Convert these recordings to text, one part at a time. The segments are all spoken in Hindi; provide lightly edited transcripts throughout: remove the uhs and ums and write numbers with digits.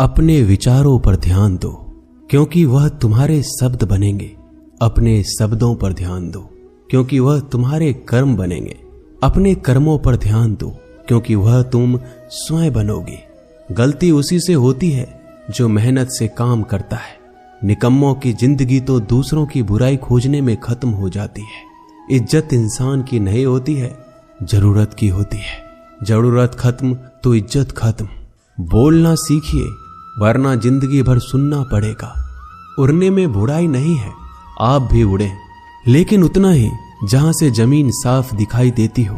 अपने विचारों पर ध्यान दो, क्योंकि वह तुम्हारे शब्द बनेंगे। अपने शब्दों पर ध्यान दो, क्योंकि वह तुम्हारे कर्म बनेंगे। अपने कर्मों पर ध्यान दो, क्योंकि वह तुम स्वयं बनोगे। गलती उसी से होती है जो मेहनत से काम करता है। निकम्मों की जिंदगी तो दूसरों की बुराई खोजने में खत्म हो जाती है। इज्जत इंसान की नहीं होती है, जरूरत की होती है। जरूरत खत्म तो इज्जत खत्म। बोलना सीखिए, वरना जिंदगी भर सुनना पड़ेगा। उड़ने में बुराई नहीं है, आप भी उड़े, लेकिन उतना ही जहां से जमीन साफ दिखाई देती हो।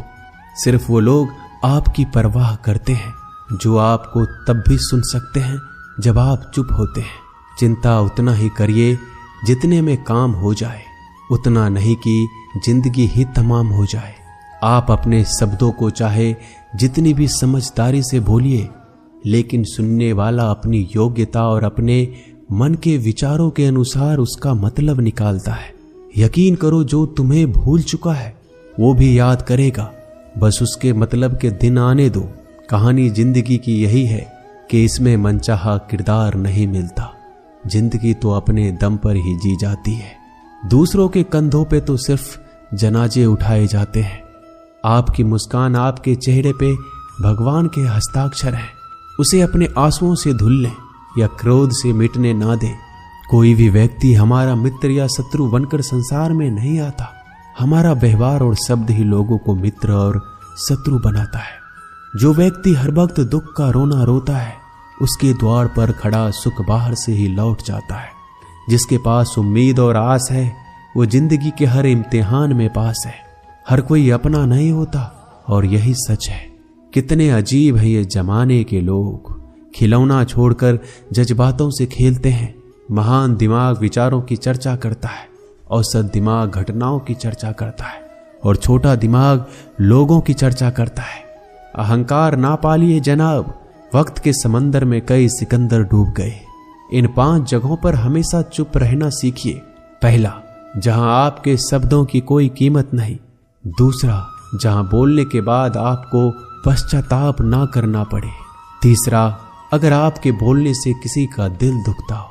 सिर्फ वो लोग आपकी परवाह करते हैं जो आपको तब भी सुन सकते हैं जब आप चुप होते हैं। चिंता उतना ही करिए जितने में काम हो जाए, उतना नहीं कि जिंदगी ही तमाम हो जाए। आप अपने शब्दों को चाहे जितनी भी समझदारी से बोलिए, लेकिन सुनने वाला अपनी योग्यता और अपने मन के विचारों के अनुसार उसका मतलब निकालता है। यकीन करो, जो तुम्हें भूल चुका है वो भी याद करेगा। बस उसके मतलब के दिन आने दो। कहानी जिंदगी की यही है कि इसमें मनचाहा किरदार नहीं मिलता। जिंदगी तो अपने दम पर ही जी जाती है। दूसरों के कंधों पे तो सिर्फ जनाजे उठाए जाते हैं। आपकी मुस्कान, आपके चेहरे पे भगवान के हस्ताक्षर हैं। उसे अपने आंसुओं से धुल लें या क्रोध से मिटने ना दें। कोई भी व्यक्ति हमारा मित्र या शत्रु बनकर संसार में नहीं आता। हमारा व्यवहार और शब्द ही लोगों को मित्र और शत्रु बनाता है। जो व्यक्ति हर वक्त दुख का रोना रोता है, उसके द्वार पर खड़ा सुख बाहर से ही लौट जाता है। जिसके पास उम्मीद और आस है, वो जिंदगी के हर इम्तिहान में पास है। हर कोई अपना नहीं होता, और यही सच है। कितने अजीब है ये जमाने के लोग। खिलौना छोड़कर जज्बातों से खेलते हैं। महान दिमाग विचारों की चर्चा करता है, औसत दिमाग घटनाओं की चर्चा करता है, और छोटा दिमाग लोगों की चर्चा करता है। अहंकार ना पालिए जनाब, वक्त के समंदर में कई सिकंदर डूब गए। इन 5 जगहों पर हमेशा चुप रहना सीखिए। पहला, जहां आपके शब्दों की कोई कीमत नहीं। दूसरा, जहां बोलने के बाद आपको पश्चाताप ना करना पड़े। तीसरा, अगर आपके बोलने से किसी का दिल दुखता हो।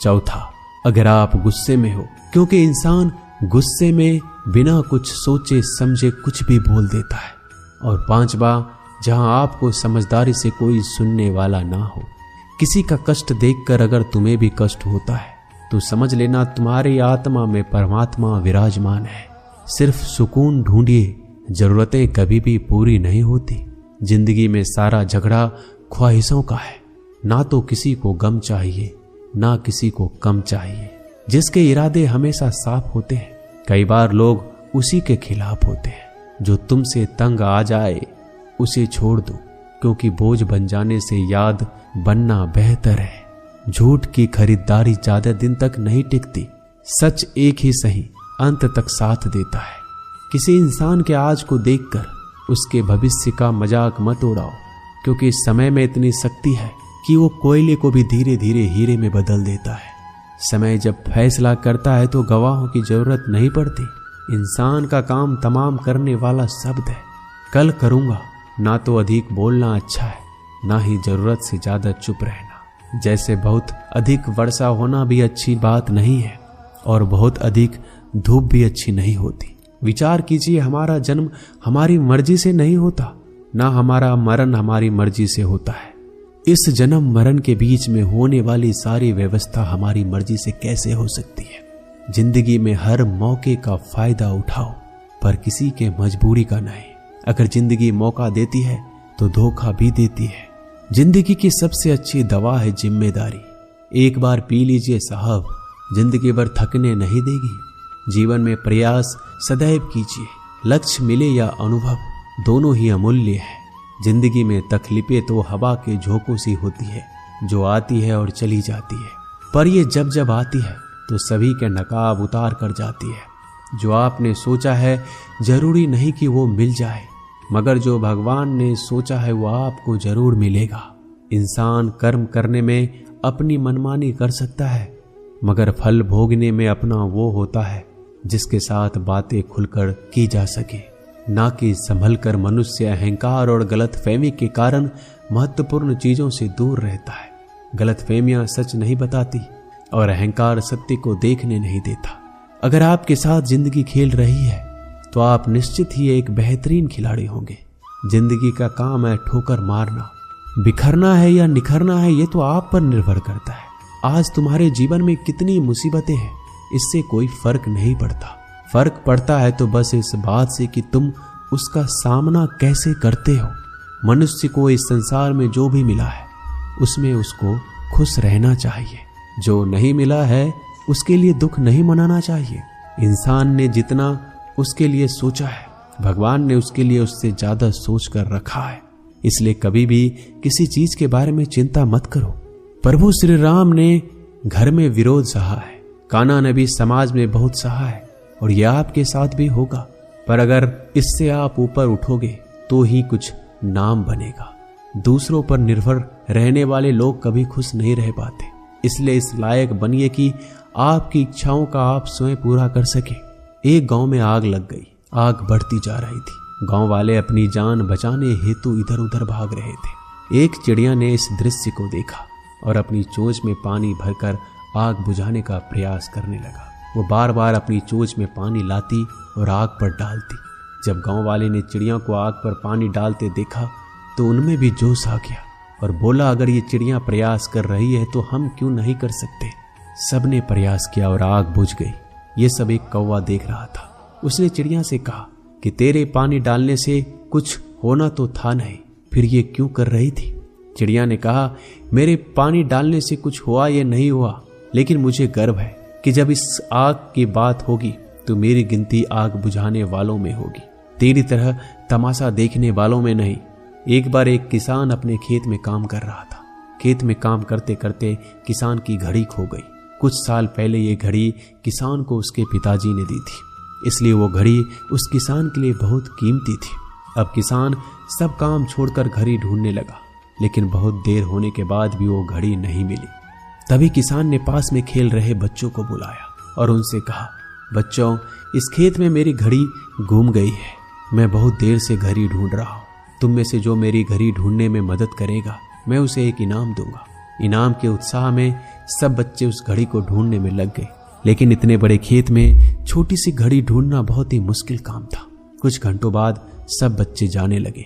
चौथा, अगर आप गुस्से में हो, क्योंकि इंसान गुस्से में बिना कुछ सोचे समझे कुछ भी बोल देता है। और पांचवा, जहां आपको समझदारी से कोई सुनने वाला ना हो। किसी का कष्ट देखकर अगर तुम्हें भी कष्ट होता है तो समझ लेना तुम्हारी आत्मा में परमात्मा विराजमान है। सिर्फ सुकून ढूंढिए, जरूरतें कभी भी पूरी नहीं होती। जिंदगी में सारा झगड़ा ख्वाहिशों का है। ना तो किसी को गम चाहिए, ना किसी को कम चाहिए। जिसके इरादे हमेशा साफ होते हैं, कई बार लोग उसी के खिलाफ होते हैं। जो तुमसे तंग आ जाए उसे छोड़ दो, क्योंकि बोझ बन जाने से याद बनना बेहतर है। झूठ की खरीदारी ज्यादा दिन तक नहीं टिकती। सच एक ही सही अंत तक साथ देता है। किसी इंसान के आज को देखकर उसके भविष्य का मजाक मत उड़ाओ, क्योंकि समय में इतनी शक्ति है कि वो कोयले को भी धीरे धीरे हीरे में बदल देता है। समय जब फैसला करता है तो गवाहों की जरूरत नहीं पड़ती। इंसान का काम तमाम करने वाला शब्द है। कल करूंगा, ना तो अधिक बोलना अच्छा है, ना ही जरूरत से ज्यादा चुप रहना। जैसे बहुत अधिक वर्षा होना भी अच्छी बात नहीं है, और बहुत अधिक धूप भी अच्छी नहीं होती। विचार कीजिए, हमारा जन्म हमारी मर्जी से नहीं होता, ना हमारा मरण हमारी मर्जी से होता है। इस जन्म मरण के बीच में होने वाली सारी व्यवस्था हमारी मर्जी से कैसे हो सकती है। जिंदगी में हर मौके का फायदा उठाओ, पर किसी के मजबूरी का नहीं। अगर जिंदगी मौका देती है तो धोखा भी देती है। जिंदगी की सबसे अच्छी दवा है जिम्मेदारी। एक बार पी लीजिए साहब, जिंदगी भर थकने नहीं देगी। जीवन में प्रयास सदैव कीजिए। लक्ष्य मिले या अनुभव, दोनों ही अमूल्य है। जिंदगी में तकलीफें तो हवा के झोंकों सी होती है, जो आती है और चली जाती है, पर ये जब जब आती है तो सभी के नकाब उतार कर जाती है। जो आपने सोचा है जरूरी नहीं कि वो मिल जाए, मगर जो भगवान ने सोचा है वो आपको जरूर मिलेगा। इंसान कर्म करने में अपनी मनमानी कर सकता है, मगर फल भोगने में अपना वो होता है जिसके साथ बातें खुलकर की जा सके। ना कि संभल कर मनुष्य अहंकार और गलतफहमी के कारण महत्वपूर्ण चीजों से दूर रहता है। गलतफहमियां सच नहीं बताती और अहंकार सत्य को देखने नहीं देता। अगर आपके साथ जिंदगी खेल रही है तो आप निश्चित ही एक बेहतरीन खिलाड़ी होंगे। जिंदगी का काम है ठोकर मारना। बिखरना है या निखरना है ये तो आप पर निर्भर करता है। आज तुम्हारे जीवन में कितनी मुसीबतें हैं, इससे कोई फर्क नहीं पड़ता। फर्क पड़ता है तो बस इस बात से कि तुम उसका सामना कैसे करते हो। मनुष्य को इस संसार में जो भी मिला है उसमें उसको खुश रहना चाहिए। जो नहीं मिला है उसके लिए दुख नहीं मनाना चाहिए। इंसान ने जितना उसके लिए सोचा है, भगवान ने उसके लिए उससे ज्यादा सोच कर रखा है। इसलिए कभी भी किसी चीज के बारे में चिंता मत करो। प्रभु श्री राम ने घर में विरोध सहा है, कान्हा ने भी समाज में बहुत सहा है और यह आपके साथ भी होगा। पर अगर इससे आप ऊपर उठोगे तो ही कुछ नाम बनेगा। दूसरों पर निर्भर रहने वाले लोग कभी खुश नहीं रह पाते। इसलिए इस लायक बनिए कि आपकी इच्छाओं का आप स्वयं पूरा कर सके। एक गांव में आग लग गई। आग बढ़ती जा रही थी। गांव वाले अपनी जान बचाने हेतु इधर उधर भाग रहे थे। एक चिड़िया ने इस दृश्य को देखा और अपनी चोंच में पानी भरकर आग बुझाने का प्रयास करने लगा। वो बार बार अपनी चोंच में पानी लाती और आग पर डालती। जब गांव वाले ने चिड़िया को आग पर पानी डालते देखा तो उनमें भी जोश आ गया और बोला, अगर ये चिड़िया प्रयास कर रही है तो हम क्यों नहीं कर सकते। सबने प्रयास किया और आग बुझ गई। ये सब एक कौवा देख रहा था। उसने चिड़िया से कहा कि तेरे पानी डालने से कुछ होना तो था नहीं, फिर ये क्यों कर रही थी। चिड़िया ने कहा, मेरे पानी डालने से कुछ हुआ या नहीं हुआ, लेकिन मुझे गर्व है कि जब इस आग की बात होगी तो मेरी गिनती आग बुझाने वालों में होगी, तेरी तरह तमाशा देखने वालों में नहीं। एक बार एक किसान अपने खेत में काम कर रहा था। खेत में काम करते करते किसान की घड़ी खो गई। कुछ साल पहले ये घड़ी किसान को उसके पिताजी ने दी थी, इसलिए वो घड़ी उस किसान के लिए बहुत कीमती थी। अब किसान सब काम छोड़कर घड़ी ढूंढने लगा, लेकिन बहुत देर होने के बाद भी वो घड़ी नहीं मिली। तभी किसान ने पास में खेल रहे बच्चों को बुलाया और उनसे कहा, बच्चों, इस खेत में मेरी घड़ी गुम गई है। मैं बहुत देर से घड़ी ढूंढ रहा हूँ। तुम में से जो मेरी घड़ी ढूंढने में मदद करेगा, मैं उसे एक इनाम दूंगा। इनाम के उत्साह में सब बच्चे उस घड़ी को ढूंढने में लग गए, लेकिन इतने बड़े खेत में छोटी सी घड़ी ढूंढना बहुत ही मुश्किल काम था। कुछ घंटों बाद सब बच्चे जाने लगे।